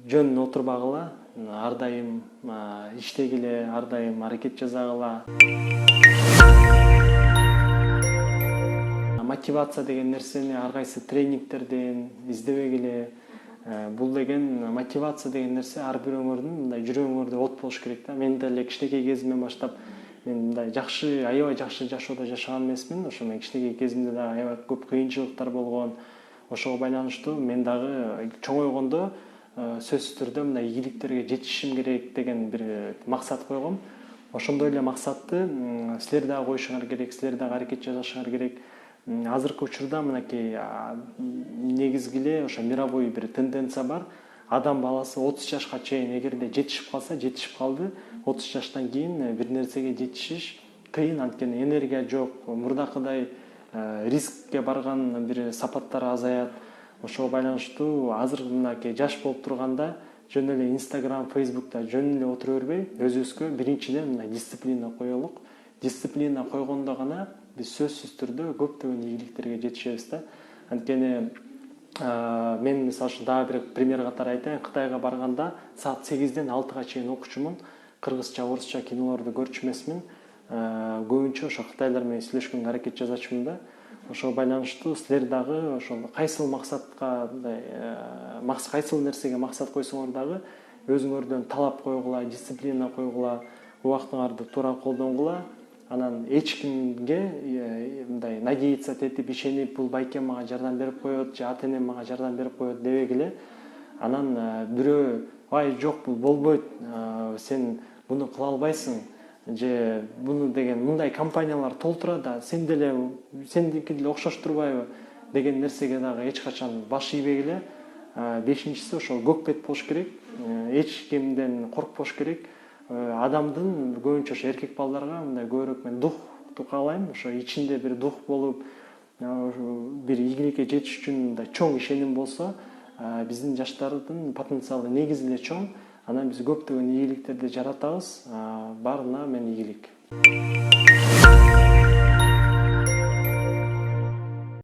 жөн отурбагыла, ар дайым иштегиле, ар дайым аракет жасагыла. Мотивация деген нерсени ар кайсы тренингтерден издебегиле. Бул деген мотивация деген нерсе ар бирөөңөрдүн мындай жүрөгүңөрдө от болуш керек да. Мен деле кичинекей кезимден баштап мен мындай аябай жакшы жашоодо жашаган эмесмин. Ошо мен кичинекей кезимде дагы аябай көп кыйынчылыктар болгон. Ошого байланыштуу мен дагы чоңойгондо сөзсүз түрдө мындай ийгиликтерге жетишишим керек деген бир максат койгом. Ошондой эле максатты силер дагы коюшуңар керек, силер дагы аракет жасашыңар керек. Азыркы учурда мынакей негизги эле ошо мировой бир тенденция бар. Адам баласы 30 жашка чейин эгерде жетишип калса, жетишип калды. 30 жаштан кийин бир нерсеге жетишиш кыйын, анткени энергия жок, мурдакыдай рискке барган бир сапаттар азаят. Ошого байланыштуу азыр мынакей жаш болуп турганда жөн эле Instagram, Facebook'та жөн эле отура бербей, өзүбүзгө биринчиден мындай дисциплина коелук. Дисциплина койгондо гана биз сөзсүз түрдө көптөгөн ийгиликтерге жетишебиз да. Анткени мен мисалы үчүн дагы бир пример катары айтайын. Кытайга барганда саат 8ден 6га чейин окучумун. Кыргызча, орусча кинолорду көрчү эмесмин. Көбүнчө ошо кытайлар менен сүйлөшкөнгө аракет жасачумун да. Ошого байланыштуу силер дагы ошол кайсыл максатка кайсыл нерсеге максат койсоңор дагы өзүңөрдөн талап койгула, дисциплина койгула, убактыңарды туура колдонгула. Анан эч кимге мындай надеяться этип ишенип, бул байкем мага жардам берип коет же ата энем мага жардам берип коет дебегиле. Анан бирөө ай жок бул болбойт, сен буну кыла албайсың же буну деген мындай компаниялар толтура да, сендики деле окшош турбайбы деген нерсеге дагы эч качан баш ийбегиле. Бешинчиси ошол көкбет болуш керек. Эч кимден коркпош керек. Адамдын көбүнчө ошо эркек балдарга мындай көбүрөөк мен духту каалайм. Ошо ичинде бир дух болуп, бир ийгиликке жетиш үчүн мындай чоң ишеним болсо, биздин жаштардын потенциалы негизи эле чоң. Анан биз көптөгөн ийгиликтерди жаратабыз. Баарына мен ийгилик.